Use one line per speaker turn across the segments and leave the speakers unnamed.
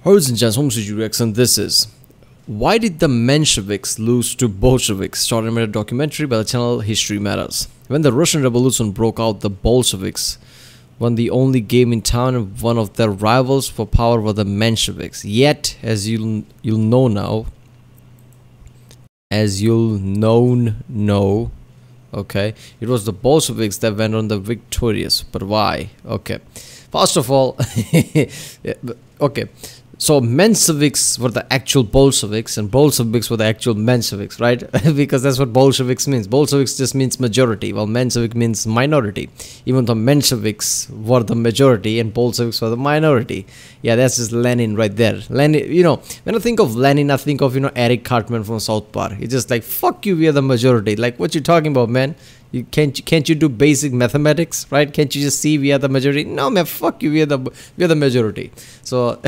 Ladies and gentlemen, and this is Why Did the Mensheviks Lose to Bolsheviks? Short animated documentary by the channel History Matters. When the Russian Revolution broke out, the Bolsheviks won the only game in town, and one of their rivals for power were the Mensheviks. Yet, as you'll know now, okay, it was the Bolsheviks that went on the victorious. But why? Okay, first of all, okay. So Mensheviks were the actual Bolsheviks and Bolsheviks were the actual Mensheviks, right? Because that's what Bolsheviks means. Bolsheviks just means majority, while Menshevik means minority. Even though Mensheviks were the majority and Bolsheviks were the minority. Yeah, that's just Lenin right there. Lenin, when I think of Lenin, I think of, Eric Cartman from South Park. He's just like, fuck you, we are the majority. Like, what you talking about, man? Can't you do basic mathematics, right? Can't you just see we are the majority? No, man, fuck you, we are the majority. So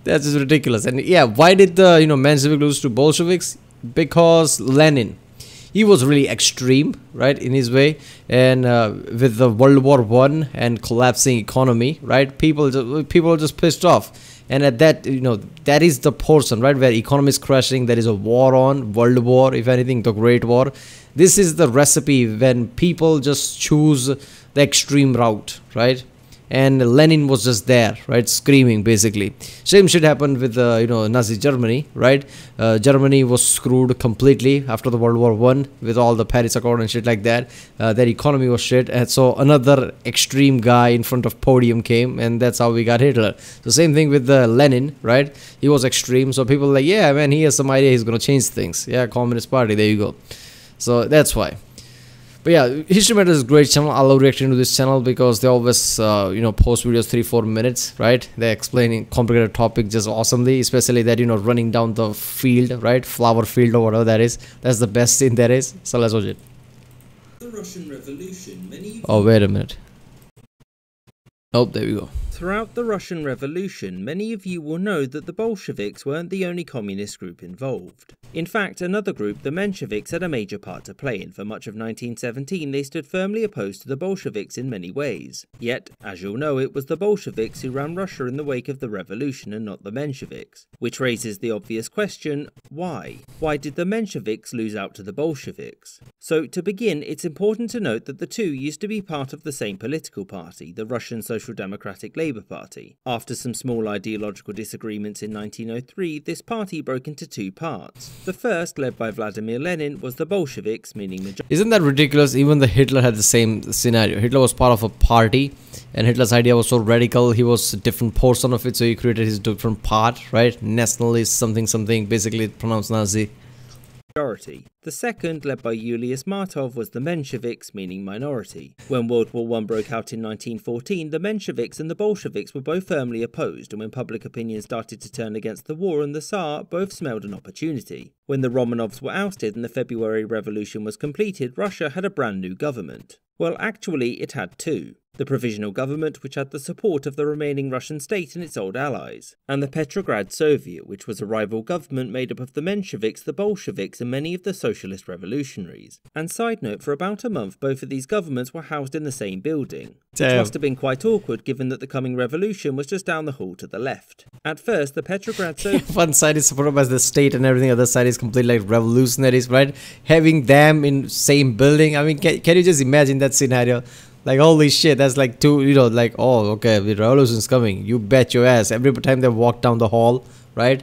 that's just ridiculous. And yeah, why did the Mensheviks lose to Bolsheviks? Because Lenin, he was really extreme, right, in his way, and with the World War I and collapsing economy, right, people are just pissed off. And at that, that is the portion, right, where economy is crashing. There is a war on, world war, if anything, the Great War. This is the recipe when people just choose the extreme route, right? And Lenin was just there, right, screaming, basically. Same shit happened with, Nazi Germany, right? Germany was screwed completely after the World War I with all the Paris Accord and shit like that. Their economy was shit. And so another extreme guy in front of podium came, and that's how we got Hitler. The same thing with Lenin, right? He was extreme. So people were like, yeah, man, he has some idea. He's going to change things. Yeah, Communist Party. There you go. So that's why. But yeah, History Matters is a great channel. I love reacting to this channel because they always, post videos 3-4 minutes, right? They're explaining complicated topic just awesomely, especially that, running down the field, right? Flower field or whatever that is. That's the best scene there is. So let's watch it.
The Russian Revolution,
Oh, wait a minute. Oh, there we go.
Throughout the Russian Revolution, many of you will know that the Bolsheviks weren't the only communist group involved. In fact, another group, the Mensheviks, had a major part to play in. For much of 1917, they stood firmly opposed to the Bolsheviks in many ways. Yet, as you'll know, it was the Bolsheviks who ran Russia in the wake of the revolution and not the Mensheviks. Which raises the obvious question, why? Why did the Mensheviks lose out to the Bolsheviks? So, to begin, it's important to note that the two used to be part of the same political party, the Russian Social Democratic Labour Party. After some small ideological disagreements in 1903, this party broke into two parts. The first, led by Vladimir Lenin, was the Bolsheviks, meaning majority.
Isn't that ridiculous? Even the Hitler had the same scenario. Hitler was part of a party, and Hitler's idea was so radical. He was a different portion of it, so he created his different part, right? Nationalist, something, basically pronounced Nazi.
The second, led by Julius Martov, was the Mensheviks, meaning minority. When World War I broke out in 1914, the Mensheviks and the Bolsheviks were both firmly opposed, and when public opinion started to turn against the war and the Tsar, both smelled an opportunity. When the Romanovs were ousted and the February Revolution was completed, Russia had a brand new government. Well, actually, it had two. The Provisional Government, which had the support of the remaining Russian state and its old allies, and the Petrograd Soviet, which was a rival government made up of the Mensheviks, the Bolsheviks, and many of the socialist revolutionaries. And side note, for about a month, both of these governments were housed in the same building. Which must have been quite awkward, given that the coming revolution was just down the hall to the left. At first, the Petrograd Soviet...
One side is supported by the state and everything, the other side is completely like revolutionaries, right? Having them in same building, I mean, can you just imagine that scenario? Like, holy shit, that's like two, like, oh, okay, the revolution's coming. You bet your ass. Every time they walk down the hall, right?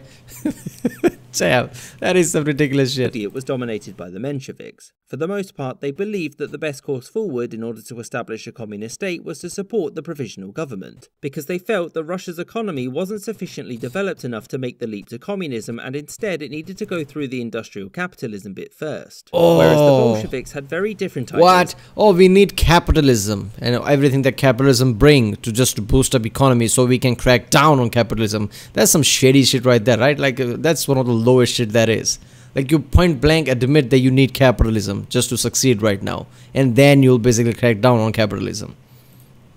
Damn, that is some ridiculous shit.
It was dominated by the Mensheviks. For the most part, they believed that the best course forward in order to establish a communist state was to support the provisional government, because they felt that Russia's economy wasn't sufficiently developed enough to make the leap to communism, and instead it needed to go through the industrial capitalism bit first.
Oh.
Whereas the Bolsheviks had very different ideas.
What? Oh, we need capitalism and everything that capitalism brings to just boost up economy so we can crack down on capitalism. That's some shady shit right there, right? Like, that's one of the lowest shit that is. Like, you point blank admit that you need capitalism just to succeed right now, and then you'll basically crack down on capitalism.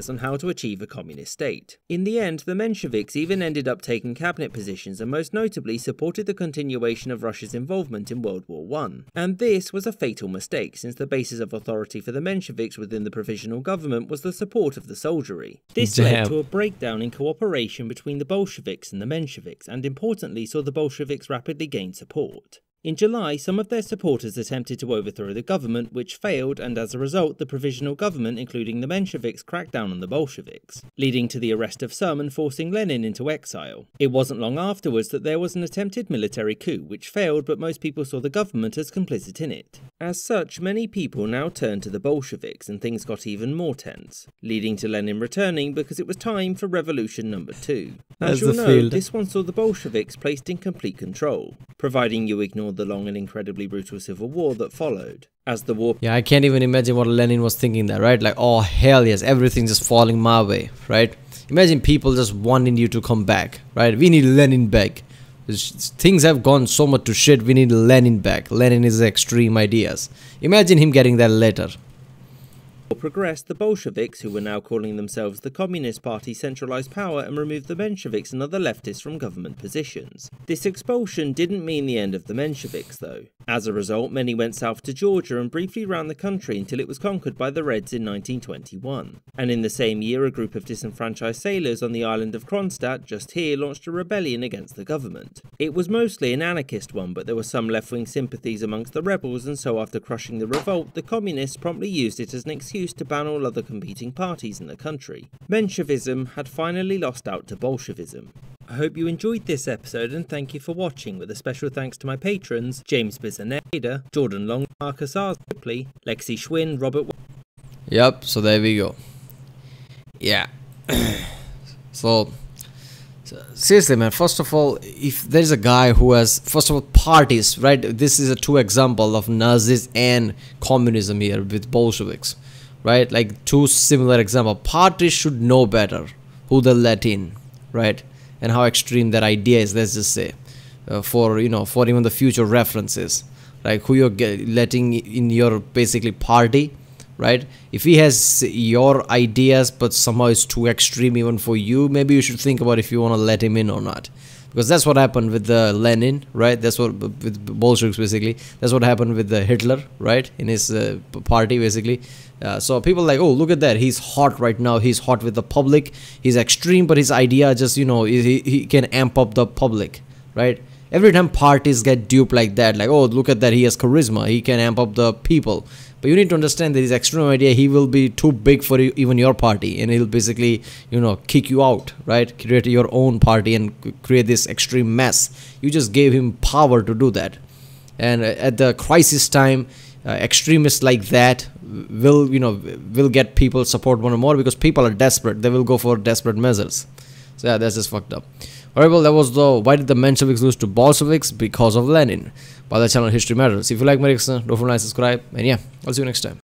on how to achieve a communist state. In the end, the Mensheviks even ended up taking cabinet positions and most notably supported the continuation of Russia's involvement in World War I. And this was a fatal mistake, since the basis of authority for the Mensheviks within the provisional government was the support of the soldiery. This led to a breakdown in cooperation between the Bolsheviks and the Mensheviks, and importantly saw the Bolsheviks rapidly gain support. In July, some of their supporters attempted to overthrow the government, which failed, and as a result, the provisional government, including the Mensheviks, cracked down on the Bolsheviks, leading to the arrest of some and forcing Lenin into exile. It wasn't long afterwards that there was an attempted military coup, which failed, but most people saw the government as complicit in it. As such, many people now turned to the Bolsheviks, and things got even more tense, leading to Lenin returning because it was time for Revolution number 2. As you'll know, this one saw the Bolsheviks placed in complete control, providing you ignore the long and incredibly brutal civil war that followed. As the war...
Yeah, I can't even imagine what Lenin was thinking there, right? Like, oh hell yes, everything's just falling my way, right? Imagine people just wanting you to come back, right? We need Lenin back. Things have gone so much to shit, we need Lenin back. Lenin is extreme ideas. Imagine him getting that letter.
Progressed, the Bolsheviks, who were now calling themselves the Communist Party, centralized power and removed the Mensheviks and other leftists from government positions. This expulsion didn't mean the end of the Mensheviks, though. As a result, many went south to Georgia and briefly ran the country until it was conquered by the Reds in 1921. And in the same year, a group of disenfranchised sailors on the island of Kronstadt, just here, launched a rebellion against the government. It was mostly an anarchist one, but there were some left-wing sympathies amongst the rebels, and so after crushing the revolt, the communists promptly used it as an excuse to ban all other competing parties in the country. Menshevism had finally lost out to Bolshevism. I hope you enjoyed this episode and thank you for watching, with a special thanks to my patrons James Bizaneda, Jordan Long, Marcus R. Ripley, Lexi Schwinn, Robert...
Yep, so there we go. Yeah. So seriously man, first of all, if there's a guy who has, first of all, parties, right? This is a two example of Nazis and communism here with Bolsheviks, right? Like two similar example. Parties should know better who they let in, right? And how extreme that idea is, let's just say, for for even the future references, like who you're letting in your basically party, right? If he has your ideas but somehow it's too extreme even for you, maybe you should think about if you want to let him in or not, because that's what happened with the Lenin, right? That's what with Bolsheviks basically. That's what happened with the Hitler, right? In his party basically. So people like, oh, look at that, he's hot right now, he's hot with the public, he's extreme, but his idea just he can amp up the public, right? Every time parties get duped like that, like, oh, look at that, he has charisma, he can amp up the people. But you need to understand that his extreme idea, he will be too big for even your party, and he'll basically, kick you out, right? Create your own party and create this extreme mess. You just gave him power to do that. And at the crisis time, extremists like that will get people support more and more, because people are desperate. They will go for desperate measures. So yeah, that's just fucked up. Alright, well, that was the why did the Mensheviks lose to Bolsheviks? Because of Lenin. By the channel History Matters. If you like my reaction, don't forget to subscribe, and yeah, I'll see you next time.